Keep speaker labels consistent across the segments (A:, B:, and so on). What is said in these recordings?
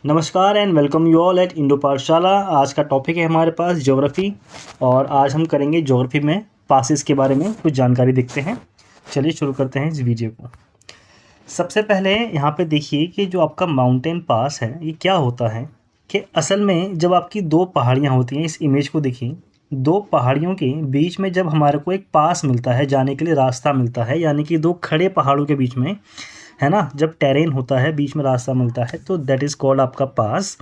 A: नमस्कार and welcome you all at Indo पाठशाला। आज का टॉपिक है हमारे पास ज्योग्राफी और आज हम करेंगे ज्योग्राफी में पासेस के बारे में कुछ जानकारी देखते हैं। चलिए शुरू करते हैं इस वीडियो को। सबसे पहले यहाँ पे देखिए कि जो आपका माउंटेन पास है ये क्या होता है कि असल में जब आपकी दो पहाड़ियाँ होती हैं, इस इमेज को देखिए, दो पहाड़ियों के बीच में जब हमारे को एक पास मिलता है, जाने के लिए रास्ता मिलता है, यानी कि दो खड़े पहाड़ों के बीच में, है ना, जब टेरेन होता है बीच में रास्ता मिलता है तो दैट इज़ कॉल्ड आपका पास।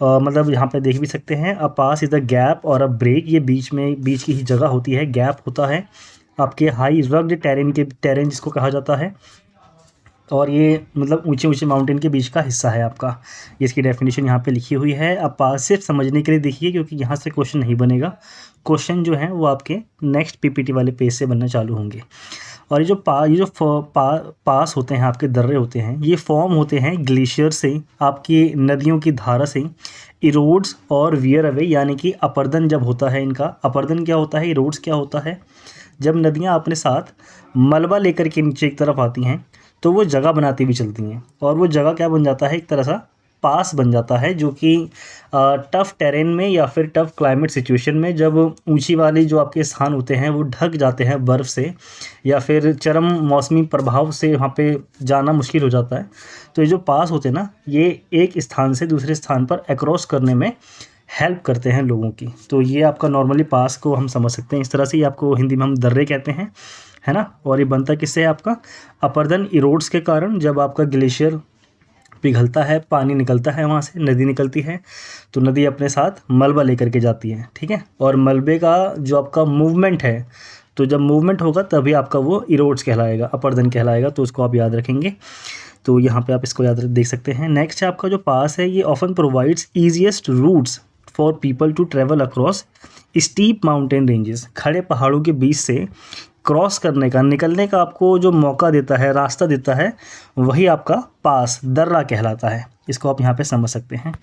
A: मतलब यहाँ पे देख भी सकते हैं, अ पास इज़ अ गैप और अ ब्रेक। ये बीच की ही जगह होती है, गैप होता है आपके हाई रग्ड टेरेन जिसको कहा जाता है, और ये मतलब ऊंचे ऊंचे माउंटेन के बीच का हिस्सा है आपका। इसकी डेफिनेशन यहाँ पे लिखी हुई है। अब पास सिर्फ समझने के लिए देखिए, क्योंकि यहाँ से क्वेश्चन नहीं बनेगा। क्वेश्चन जो है वो आपके नेक्स्ट पीपीटी वाले पेज से बनना चालू होंगे। और ये जो पास होते हैं, आपके दर्रे होते हैं, ये फॉर्म होते हैं ग्लेशियर से, आपकी नदियों की धारा से, इरोड्स और वियर अवे, यानी कि अपर्दन जब होता है इनका। अपर्दन क्या होता है, इरोड्स क्या होता है, जब नदियाँ अपने साथ मलबा लेकर के नीचे एक तरफ आती हैं तो वो जगह बनाती हुई चलती हैं, और वो जगह क्या बन जाता है, एक तरह सा पास बन जाता है, जो कि टफ़ टेरेन में या फिर टफ़ क्लाइमेट सिचुएशन में जब ऊंची वाली जो आपके स्थान होते हैं वो ढक जाते हैं बर्फ़ से या फिर चरम मौसमी प्रभाव से, वहाँ पे जाना मुश्किल हो जाता है। तो ये जो पास होते हैं ना, ये एक स्थान से दूसरे स्थान पर अक्रॉस करने में हेल्प करते हैं लोगों की। तो ये आपका नॉर्मली पास को हम समझ सकते हैं इस तरह से। ही आपको हिंदी में हम दर्रे कहते हैं, है ना। और ये बनता किससे है आपका, अपर्दन इरोड्स के कारण। जब आपका ग्लेशियर पिघलता है, पानी निकलता है, वहाँ से नदी निकलती है, तो नदी अपने साथ मलबा लेकर के जाती है, ठीक है। और मलबे का जो आपका मूवमेंट है, तो जब मूवमेंट होगा तभी आपका वो इरोड्स कहलाएगा, अपर्दन कहलाएगा। तो उसको आप याद रखेंगे। तो यहाँ पे आप इसको याद देख सकते हैं। नेक्स्ट है आपका जो पास है, ये often provides easiest routes for people to travel across steep mountain ranges. खड़े पहाड़ों के बीच से क्रॉस करने का, निकलने का आपको जो मौका देता है, रास्ता देता है, वही आपका पास, दर्रा कहलाता है। इसको आप यहाँ पे समझ सकते हैं।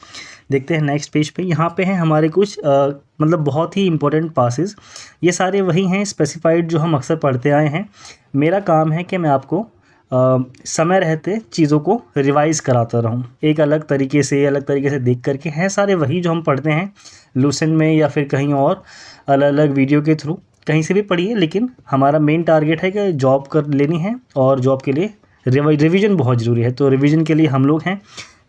A: देखते हैं नेक्स्ट पेज पे। यहाँ पे हैं हमारे कुछ मतलब बहुत ही इंपॉर्टेंट पासेस। ये सारे वही हैं स्पेसिफाइड जो हम अक्सर पढ़ते आए हैं। मेरा काम है कि मैं आपको समय रहते चीज़ों को रिवाइज़ कराता रहूँ, एक अलग तरीके से देख करके। हैं सारे वही जो हम पढ़ते हैं लूसेंट में या फिर कहीं और अलग अलग वीडियो के थ्रू, कहीं से भी पढ़िए। लेकिन हमारा मेन टारगेट है कि जॉब कर लेनी है, और जॉब के लिए रिवीजन बहुत ज़रूरी है। तो रिवीजन के लिए हम लोग हैं,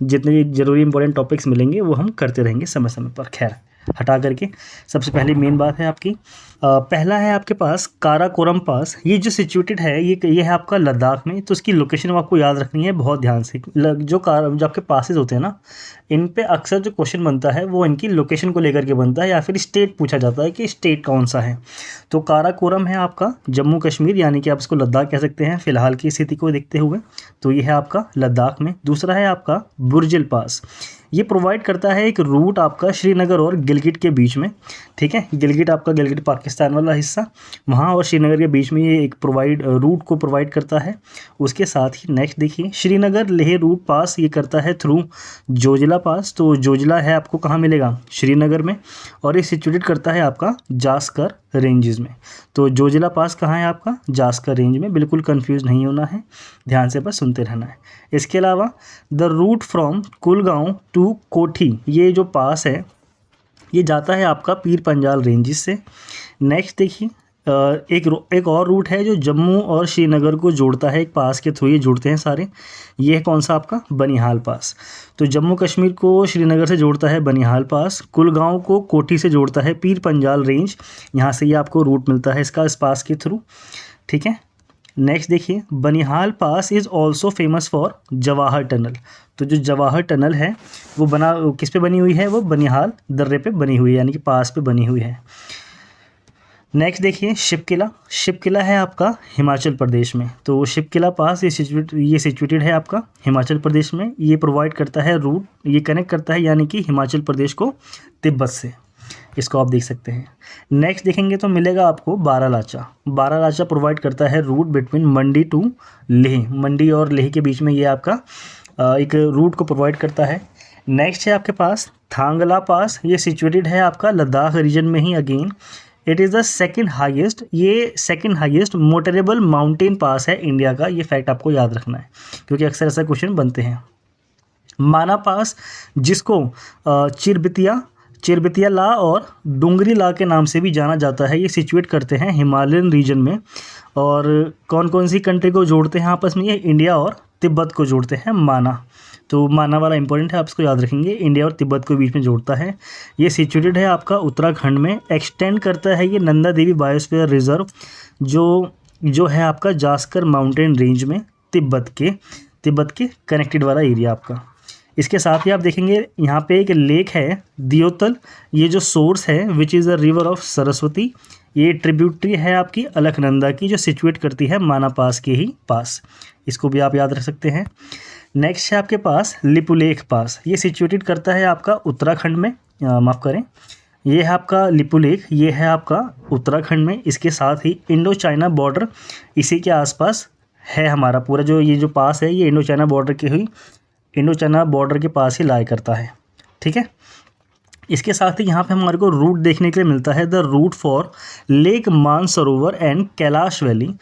A: जितने ज़रूरी इंपॉर्टेंट टॉपिक्स मिलेंगे वो हम करते रहेंगे समय समय पर। खैर हटा करके सबसे पहली मेन बात है आपकी, पहला है आपके पास काराकोरम पास। ये जो सिचुएटेड है, ये है आपका लद्दाख में। तो इसकी लोकेशन आपको याद रखनी है बहुत ध्यान से। जो आपके पासेस होते हैं ना, इन पे अक्सर जो क्वेश्चन बनता है वो इनकी लोकेशन को लेकर के बनता है, या फिर स्टेट पूछा जाता है कि स्टेट कौन सा है। तो काराकोरम है आपका जम्मू कश्मीर, यानी कि आप इसको लद्दाख कह सकते हैं फिलहाल की स्थिति को देखते हुए। तो ये है आपका लद्दाख में। दूसरा है आपका बुर्जिल पास। ये प्रोवाइड करता है एक रूट आपका श्रीनगर और गिलगिट के बीच में, ठीक है। गिलगिट पाकिस्तान वाला हिस्सा, वहाँ और श्रीनगर के बीच में ये एक रूट को प्रोवाइड करता है। उसके साथ ही नेक्स्ट देखिए, श्रीनगर लेह रूट पास ये करता है थ्रू जोजिला पास। तो जोजिला है आपको कहाँ मिलेगा, श्रीनगर में, और ये सिचुएटेड करता है आपका जास्कर रेंजेस में। तो जोजिला पास कहाँ है आपका, जास्कर रेंज में। बिल्कुल कंफ्यूज नहीं होना है, ध्यान से बस सुनते रहना है। इसके अलावा the route from Kulgam to Kothi, ये जो पास है ये जाता है आपका पीर पंजाल रेंजेस से। नेक्स्ट देखिए, एक और रूट है जो जम्मू और श्रीनगर को जोड़ता है, एक पास के थ्रू ये जुड़ते हैं सारे। ये है कौन सा आपका, बनिहाल पास। तो जम्मू कश्मीर को श्रीनगर से जोड़ता है बनिहाल पास, कुलगांव को कोठी से जोड़ता है पीर पंजाल रेंज। यहाँ से ये आपको रूट मिलता है इसका, इस पास के थ्रू, ठीक है। नेक्स्ट देखिए, Banihal pass is also famous for Jawahar tunnel. तो जो जवाहर टनल है वो किस पे बनी हुई है, वो बनिहाल दर्रे पे बनी हुई है, यानी कि पास पे बनी हुई है। नेक्स्ट देखिए, शिपकिला है आपका हिमाचल प्रदेश में। तो शिपकिला पास ये सिचुएटेड है आपका हिमाचल प्रदेश में। ये प्रोवाइड करता है रूट, ये कनेक्ट करता है यानी कि हिमाचल प्रदेश को तिब्बत से। इसको आप देख सकते हैं। नेक्स्ट देखेंगे तो मिलेगा आपको बारालाचा प्रोवाइड करता है route between Mandi to Leh. Mandi और लेह के बीच में ये आपका एक रूट को प्रोवाइड करता है। नेक्स्ट है आपके पास थांगला पास। ये सिचुएटेड है आपका लद्दाख रीजन में ही again. It is the second highest motorable mountain pass है इंडिया का। ये फैक्ट आपको याद रखना है, क्योंकि अक्सर ऐसा क्वेश्चन बनते हैं। माना पास, जिसको चिरबितिया ला और डुंगरी ला के नाम से भी जाना जाता है, ये सिचुएट करते हैं हिमालयन रीजन में। और कौन कौन सी कंट्री को जोड़ते हैं आपस में? ये इंडिया और तिब्बत को जोड़ते हैं माना। तो माना वाला इंपॉर्टेंट है, आप इसको याद रखेंगे, इंडिया और तिब्बत को बीच में जोड़ता है। ये सिचुएटेड है आपका उत्तराखंड में। एक्सटेंड करता है ये नंदा देवी बायोस्फीयर रिजर्व, जो है आपका जास्कर माउंटेन रेंज में, तिब्बत के कनेक्टेड वाला एरिया आपका। इसके साथ ही आप देखेंगे यहाँ पे एक लेक है दियोतल, ये जो सोर्स है which is the river of Saraswati, ये ट्रिब्यूटरी है आपकी अलकनंदा की, जो सिचुएट करती है माना पास के ही पास। इसको भी आप याद रख सकते हैं। नेक्स्ट है आपके पास लिपुलेख पास, ये सिचुएटेड करता है आपका उत्तराखंड में, माफ़ करें, ये है आपका लिपुलेख, ये है आपका उत्तराखंड में। इसके साथ ही इंडो चाइना बॉर्डर इसी के आसपास है हमारा पूरा, जो ये जो पास है ये इंडो चाइना बॉर्डर के पास ही लाया करता है, ठीक है। इसके साथ ही यहाँ पे हमारे को रूट देखने के लिए मिलता है, the route for lake Mansarovar and Kailash valley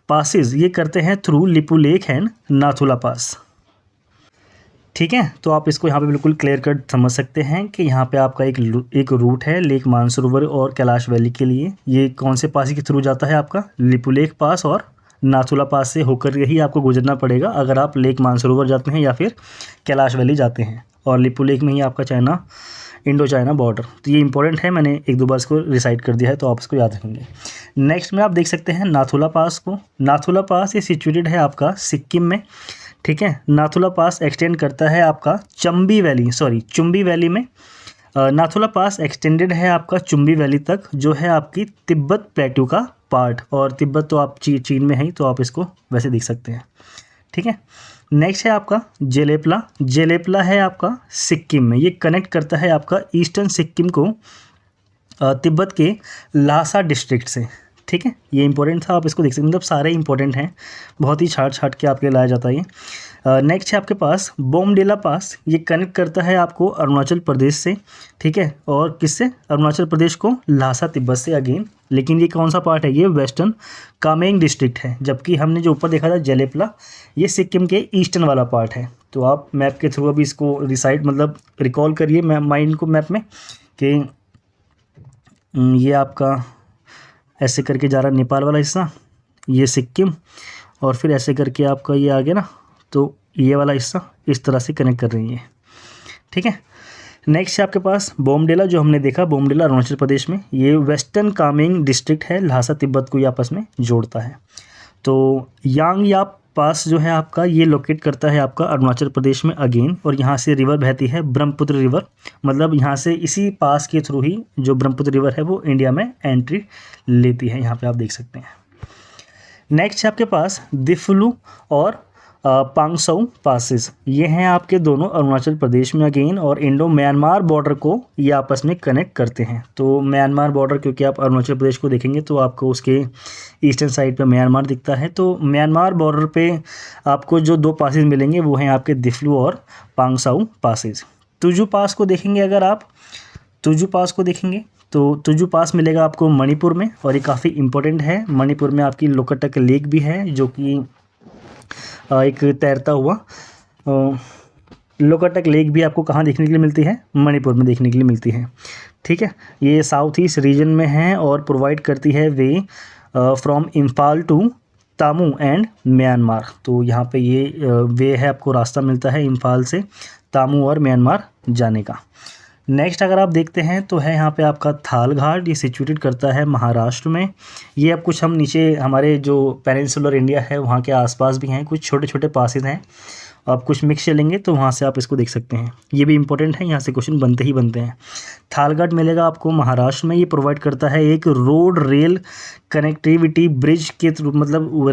A: passes, ये करते हैं through Lipulekh and Nathula pass, ठीक है। तो आप इसको यहाँ पे बिल्कुल क्लियर कट समझ सकते हैं कि यहाँ पे आपका एक रूट है लेक मानसरोवर और कैलाश वैली के लिए। ये कौन से पास के थ्रू जाता है? आपका लिपुलेख पास और नाथुला पास से होकर ही आपको गुजरना पड़ेगा अगर आप लेक मानसरोवर जाते हैं या फिर कैलाश वैली जाते हैं। और लिपुलेख में ही आपका इंडो चाइना बॉर्डर। तो ये इंपॉर्टेंट है, मैंने एक दो बार इसको रिसाइट कर दिया है, तो आप इसको याद रखेंगे। नेक्स्ट में आप देख सकते हैं नाथुला पास को। नाथुला पास ये सिचुएटेड है आपका सिक्किम में, ठीक है। नाथुला पास एक्सटेंड करता है आपका चुम्बी वैली में। नाथुला पास एक्सटेंडेड है आपका चुम्बी वैली तक, जो है आपकी तिब्बत प्लेटू का पार्ट। और तिब्बत तो आप चीन में है, तो आप इसको वैसे देख सकते हैं, ठीक है। नेक्स्ट है आपका जेलेपला है आपका सिक्किम में। ये कनेक्ट करता है आपका ईस्टर्न सिक्किम को तिब्बत के ल्हासा डिस्ट्रिक्ट से, ठीक है। ये इंपॉर्टेंट था, आप इसको देख सकते हैं, मतलब सारे इंपॉर्टेंट हैं, बहुत ही छाट के आपके लाया जाता है ये। नेक्स्ट है आपके पास बोमडिला पास, ये कनेक्ट करता है आपको अरुणाचल प्रदेश से, ठीक है। और किससे? अरुणाचल प्रदेश को ल्हासा तिब्बत से अगेन। लेकिन ये कौन सा पार्ट है? ये वेस्टर्न कामेंग डिस्ट्रिक्ट है, जबकि हमने जो ऊपर देखा था जेलेपला, ये सिक्किम के ईस्टर्न वाला पार्ट है। तो आप मैप के थ्रू अभी इसको रिकॉल करिए माइंड को मैप में कि ये आपका ऐसे करके जा रहा है नेपाल वाला हिस्सा, ये सिक्किम, और फिर ऐसे करके आपका ये आगे ना, तो ये वाला हिस्सा इस तरह से कनेक्ट कर रही है, ठीक है। नेक्स्ट है आपके पास बोमडिला, जो हमने देखा, बोमडिला अरुणाचल प्रदेश में, ये वेस्टर्न कामेंग डिस्ट्रिक्ट है, ल्हासा तिब्बत को ये आपस में जोड़ता है। तो यांगयाप पास जो है आपका, ये लोकेट करता है आपका अरुणाचल प्रदेश में अगेन, और यहाँ से रिवर बहती है ब्रह्मपुत्र रिवर, मतलब यहाँ से इसी पास के थ्रू ही जो ब्रह्मपुत्र रिवर है वो इंडिया में एंट्री लेती है, यहाँ पे आप देख सकते हैं। नेक्स्ट है आपके पास दिफलू और पांगसौ पासिस, ये हैं आपके दोनों अरुणाचल प्रदेश में अगेन, और इंडो म्यांमार बॉर्डर को ये आपस में कनेक्ट करते हैं। तो म्यांमार बॉर्डर, क्योंकि आप अरुणाचल प्रदेश को देखेंगे तो आपको उसके ईस्टर्न साइड पे म्यांमार दिखता है, तो म्यांमार बॉर्डर पे आपको जो दो पासिस मिलेंगे वो हैं आपके दिफलू और पांगसौ पासिस। तुजू पास को देखेंगे, अगर आप तुजू पास को देखेंगे तो तुजू पास मिलेगा आपको मणिपुर में, और ये काफ़ी इंपॉर्टेंट है। मणिपुर में आपकी लोकटक लेक भी है, जो कि एक तैरता हुआ लोकटक लेक भी आपको कहाँ देखने के लिए मिलती है? मणिपुर में देखने के लिए मिलती है, ठीक है। ये साउथ ईस्ट रीजन में है और प्रोवाइड करती है way from Imphal to Tamu and Myanmar. तो यहाँ पे ये वे है, आपको रास्ता मिलता है इम्फाल से तामू और म्यांमार जाने का। नेक्स्ट अगर आप देखते हैं तो है यहाँ पे आपका थाल घाट, ये सिचुएटेड करता है महाराष्ट्र में। ये अब कुछ हम नीचे हमारे जो पेनिनसुलर इंडिया है वहाँ के आसपास भी हैं, कुछ छोटे छोटे पासेस हैं, आप कुछ मिक्स चलेंगे तो वहाँ से आप इसको देख सकते हैं। ये भी इंपॉर्टेंट है, यहाँ से क्वेश्चन बनते ही बनते हैं। थालघाट मिलेगा आपको महाराष्ट्र में, ये प्रोवाइड करता है एक रोड रेल कनेक्टिविटी ब्रिज के थ्रू, मतलब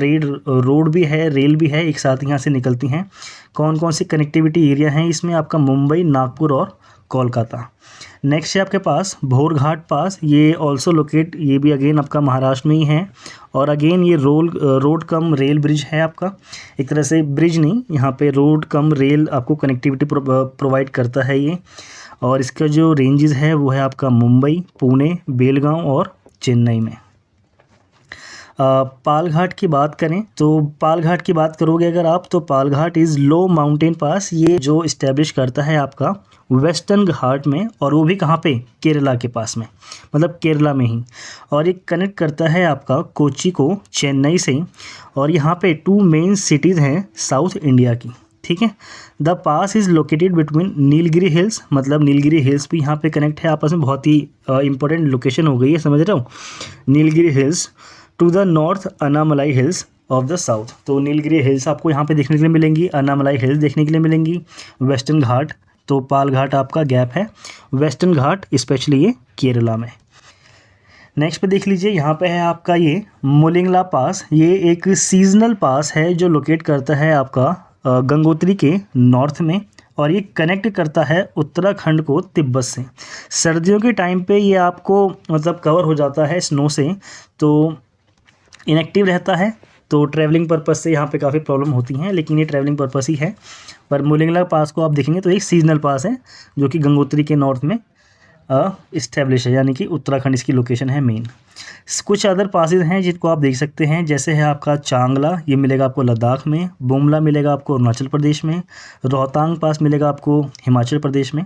A: रोड भी है रेल भी है, एक साथ यहाँ से निकलती हैं। कौन कौन सी कनेक्टिविटी एरिया हैं इसमें? आपका मुंबई, नागपुर और कोलकाता। नेक्स्ट है आपके पास भोरघाट पास, ये ऑल्सो लोकेट, ये भी अगेन आपका महाराष्ट्र में ही है, और अगेन ये रोड कम रेल ब्रिज है आपका, एक तरह से ब्रिज नहीं, यहाँ पे रोड कम रेल आपको कनेक्टिविटी प्रोवाइड करता है ये। और इसका जो रेंजेस है वो है आपका मुंबई, पुणे, बेलगांव और चेन्नई में। पाल घाट की बात करें तो पाल घाट की बात करोगे अगर आप, तो पाल घाट इज़ लो माउंटेन पास। ये जो इस्टेब्लिश करता है आपका वेस्टर्न घाट में, और वो भी कहाँ पे, केरला के पास में, मतलब केरला में ही। और ये कनेक्ट करता है आपका कोच्चि को चेन्नई से, और यहाँ पे 2 मेन सिटीज़ हैं साउथ इंडिया की, ठीक है। The pass is located between Nilgiri hills, मतलब नीलगिरी हिल्स भी यहाँ पे कनेक्ट है आपस में, बहुत ही इंपॉर्टेंट लोकेशन हो गई है, समझ रहे हो, Nilgiri hills to the north Annamalai hills of the south. तो नीलगिरी हिल्स आपको यहाँ पे देखने के लिए मिलेंगी, अन्नामलाई हिल्स देखने के लिए मिलेंगी, वेस्टर्न घाट, तो पाल घाट आपका गैप है, वेस्टर्न घाट स्पेशली ये केरला में। नेक्स्ट पे देख लीजिए, यहाँ पे है आपका ये मुलिंगला पास। ये एक सीजनल पास है जो लोकेट करता है आपका गंगोत्री के नॉर्थ में, और ये कनेक्ट करता है उत्तराखंड को तिब्बत से। सर्दियों के टाइम पे ये आपको मतलब कवर हो जाता है स्नो से, तो इनएक्टिव रहता है, तो ट्रैवलिंग पर्पस से यहाँ पे काफ़ी प्रॉब्लम होती हैं, लेकिन ये ट्रैवलिंग पर्पस ही है। पर मुलिंगला पास को आप देखेंगे तो एक सीजनल पास है जो कि गंगोत्री के नॉर्थ में इस्टेब्लिश है, यानी कि उत्तराखंड इसकी लोकेशन है मेन। कुछ अदर पासेज हैं जिनको आप देख सकते हैं, जैसे है आपका चांगला, ये मिलेगा आपको लद्दाख में, बुमला मिलेगा आपको अरुणाचल प्रदेश में, रोहतांग पास मिलेगा आपको हिमाचल प्रदेश में,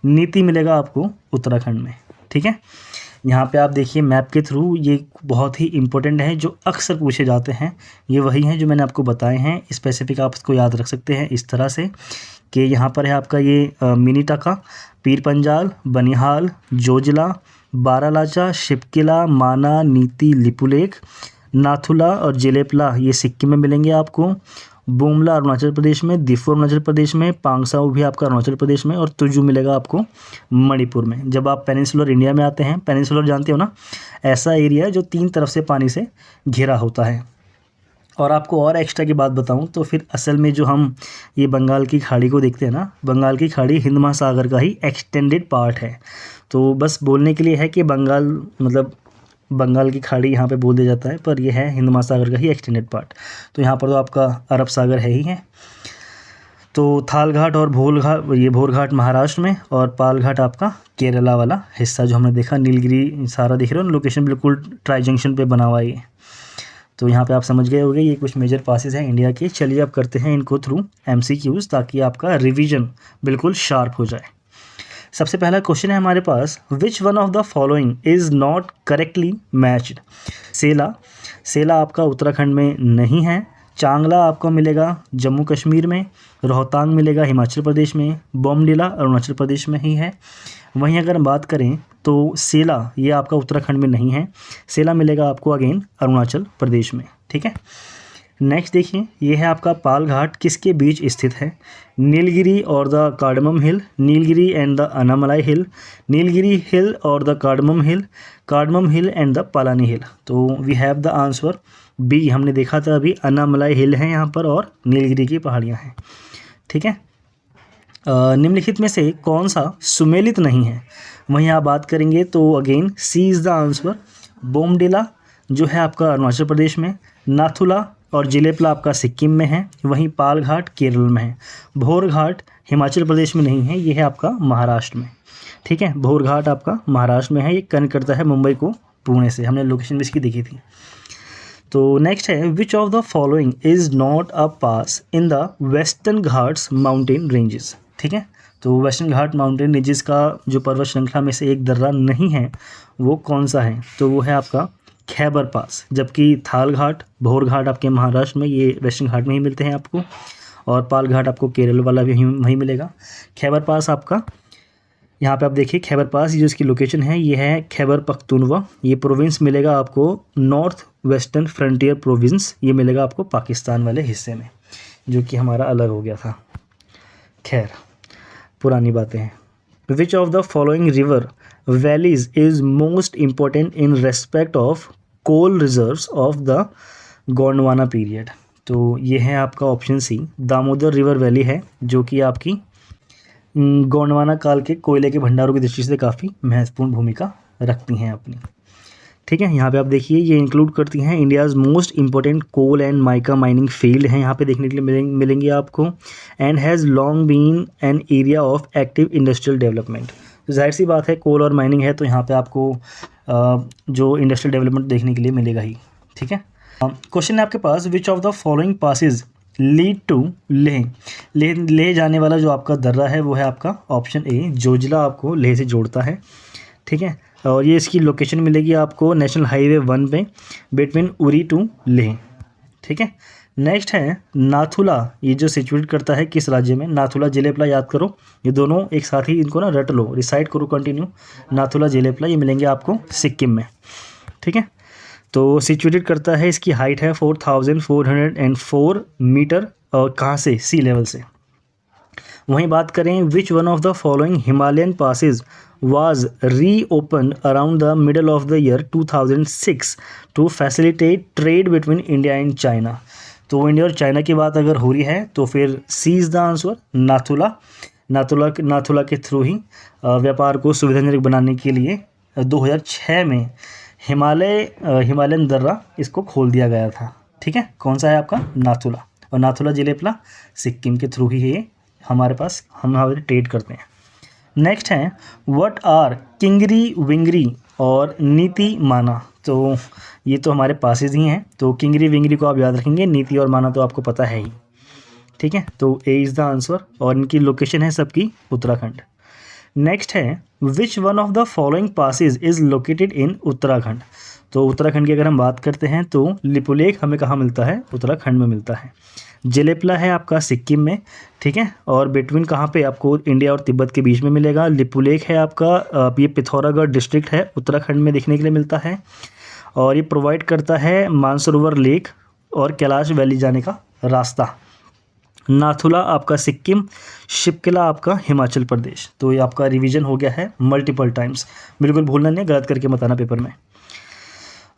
A: नीति मिलेगा आपको उत्तराखंड में, ठीक है। यहाँ पे आप देखिए मैप के थ्रू, ये बहुत ही इंपॉर्टेंट है जो अक्सर पूछे जाते हैं, ये वही हैं जो मैंने आपको बताए हैं। स्पेसिफिक आप इसको याद रख सकते हैं इस तरह से कि यहाँ पर है आपका ये मिनी टाका, पीर पंजाल, बनिहाल, जोजिला, बारालाचा, शिपकिला, माना, नीति, लिपुलेख, नाथुला और जिलेपला ये सिक्किम में मिलेंगे आपको, बुमला अरुणाचल प्रदेश में, दिफू अरुणाचल प्रदेश में, पांगसाऊ भी आपका अरुणाचल प्रदेश में, और तुजू मिलेगा आपको मणिपुर में। जब आप पेनिनसुलर इंडिया में आते हैं, पेनिनसुलर जानते हो ना, ऐसा एरिया जो 3 तरफ से पानी से घिरा होता है। और आपको और एक्स्ट्रा की बात बताऊं तो फिर असल में जो हम ये बंगाल की खाड़ी को देखते हैं ना, बंगाल की खाड़ी हिंद महासागर का ही एक्सटेंडेड पार्ट है। तो बस बोलने के लिए है कि बंगाल मतलब बंगाल की खाड़ी यहाँ पे बोल दिया जाता है, पर यह है हिंद महासागर का ही एक्सटेंडेड पार्ट। तो यहाँ पर तो आपका अरब सागर है ही है। तो थाल घाट और भोल घाट, ये भोर घाट महाराष्ट्र में, और पाल घाट आपका केरला वाला हिस्सा जो हमने देखा, नीलगिरी सारा दिख रहा है, लोकेशन बिल्कुल ट्राई जंक्शन पे बना हुआ है ये। तो यहाँ पे आप समझ गए होंगे ये कुछ मेजर पासेस हैं इंडिया के। चलिए अब करते हैं इनको थ्रू MCQs, ताकि आपका रिवीजन बिल्कुल शार्प हो जाए। सबसे पहला क्वेश्चन है हमारे पास, which one of the following is not correctly matched. Sela आपका उत्तराखंड में नहीं है, चांगला आपको मिलेगा जम्मू कश्मीर में, रोहतांग मिलेगा हिमाचल प्रदेश में, बोमडिला अरुणाचल प्रदेश में ही है। वहीं अगर बात करें तो सेला ये आपका उत्तराखंड में नहीं है, सेला मिलेगा आपको अगेन अरुणाचल प्रदेश में, ठीक है। नेक्स्ट देखिए, ये है आपका पाल घाट, किसके बीच स्थित है, नीलगिरी और the cardamom hill, Nilgiri and the Annamalai hill, Nilgiri hill और the cardamom hill and the Palani hill. तो we have the answer B, हमने देखा था अभी, अन्नामलाई हिल है यहाँ पर और नीलगिरी की पहाड़ियाँ हैं, ठीक है। निम्नलिखित में से कौन सा सुमेलित नहीं है। वहीं आप बात करेंगे तो again C is the answer, Bomdila जो है आपका अरुणाचल प्रदेश में, नाथुला और जिलेपला आपका सिक्किम में है, वहीं पाल घाट केरल में है, भोर घाट हिमाचल प्रदेश में नहीं है, ये है आपका महाराष्ट्र में, ठीक है। भोर घाट आपका महाराष्ट्र में है, ये कनेक्ट करता है मुंबई को पुणे से, हमने लोकेशन भी इसकी देखी थी। तो नेक्स्ट है, विच of the following is not a pass in the western Ghats mountain ranges, ठीक है। तो वेस्टर्न घाट माउंटेन रेंजेस का जो पर्वत श्रृंखला में से एक दर्रा नहीं है वो कौन सा है, तो वो है आपका खैबर पास। जबकि थाल घाट, भोर घाट आपके महाराष्ट्र में, ये वेस्टर्न घाट में ही मिलते हैं आपको, और पाल घाट आपको केरल वाला भी वहीं मिलेगा। खैबर पास आपका यहाँ पे आप देखिए, खैबर पास जो इसकी लोकेशन है ये है खैबर पख्तूनवा, ये प्रोविंस मिलेगा आपको नॉर्थ वेस्टर्न फ्रंटियर प्रोविंस, ये मिलेगा आपको पाकिस्तान वाले हिस्से में, जो कि हमारा अलग हो गया था। खैर पुरानी बातें हैं। Which of the following river valleys is most important in respect of coal reserves of the Gondwana period. तो ये है आपका option C, Damodar river valley है, जो कि आपकी गोंडवाना काल के कोयले के भंडारों की दृष्टि से काफ़ी महत्वपूर्ण भूमिका रखती हैं अपनी, ठीक है। यहाँ पे आप देखिए ये इंक्लूड करती हैं India's most important coal and mica mining field हैं, यहाँ पे देखने के लिए मिलेंगे आपको, and has long been an area of active industrial development. तो जाहिर सी बात है कोल और माइनिंग है तो यहाँ पे आपको जो इंडस्ट्रियल डेवलपमेंट देखने के लिए मिलेगा ही, ठीक है। क्वेश्चन है आपके पास, which of the following passes lead to Leh. Leh जाने वाला जो आपका दर्रा है वो है आपका ऑप्शन ए जोजिला, आपको लेह से जोड़ता है। ठीक है, और ये इसकी लोकेशन मिलेगी आपको नेशनल हाईवे 1 पे बिटवीन उरी टू लेह। ठीक है, नेक्स्ट है नाथुला, ये जो सिचुएट करता है किस राज्य में, नाथुला जेलेपला, याद करो ये दोनों एक साथ ही, इनको ना रट लो, रिसाइट करो कंटिन्यू। नाथुला जेलेपला ये मिलेंगे आपको सिक्किम में। ठीक है, तो सिचुएटेड करता है, इसकी हाइट है 4404 मीटर, और कहाँ से, सी लेवल से। वहीं बात करें, which one of the following Himalayan passes was reopen around the middle of the year 2006 to facilitate trade between India and China. तो इंडिया और चाइना की बात अगर हो रही है तो फिर C is the answer, Nathula. Nathula के थ्रू ही व्यापार को सुविधाजनक बनाने के लिए 2006 में हिमालयन दर्रा इसको खोल दिया गया था। ठीक है, कौन सा है आपका, नाथुला। और नाथुला जेलेपला सिक्किम के थ्रू ही ये हमारे पास, हम हमारे ट्रेड करते हैं। नेक्स्ट है, व्हाट आर किंगरी विंगरी और नीति माना। तो ये तो हमारे पासेज ही हैं, तो किंगरी विंगरी को आप याद रखेंगे, नीति और माना तो आपको पता है ही। ठीक है, तो ए इज़ द आंसर, और इनकी लोकेशन है सबकी उत्तराखंड। नेक्स्ट है, which one of the following passes is located in Uttarakhand. तो उत्तराखंड की अगर हम बात करते हैं तो लिपुलेख हमें कहाँ मिलता है, उत्तराखंड में मिलता है। जेलेपला है आपका सिक्किम में। ठीक है, और बिटवीन कहाँ पे, आपको इंडिया और तिब्बत के बीच में मिलेगा। लिपुलेख है आपका, ये पिथौरागढ़ डिस्ट्रिक्ट है, उत्तराखंड में देखने के लिए मिलता है, और ये प्रोवाइड करता है मानसरोवर लेक और कैलाश वैली जाने का रास्ता। नाथुला आपका सिक्किम, शिपकिला आपका हिमाचल प्रदेश। तो ये आपका रिवीजन हो गया है मल्टीपल टाइम्स, बिल्कुल भूलना नहीं, गलत करके मत आना पेपर में।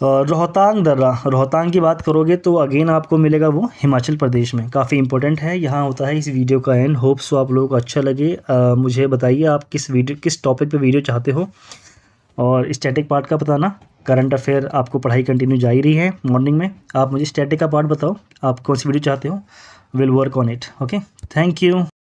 A: रोहतांग दर्रा, रोहतांग की बात करोगे तो अगेन आपको मिलेगा वो हिमाचल प्रदेश में, काफ़ी इंपॉर्टेंट है। यहाँ होता है इस वीडियो का एंड। होप सो आप लोगों को अच्छा लगे। मुझे बताइए आप किस टॉपिक पे वीडियो चाहते हो, और स्टैटिक पार्ट का बताना। करंट अफेयर आपको पढ़ाई कंटिन्यू जा ही रही है मॉर्निंग में, आप मुझे स्टैटिक का पार्ट बताओ, आप कौन सी वीडियो चाहते हो, will work on it. Okay, thank you.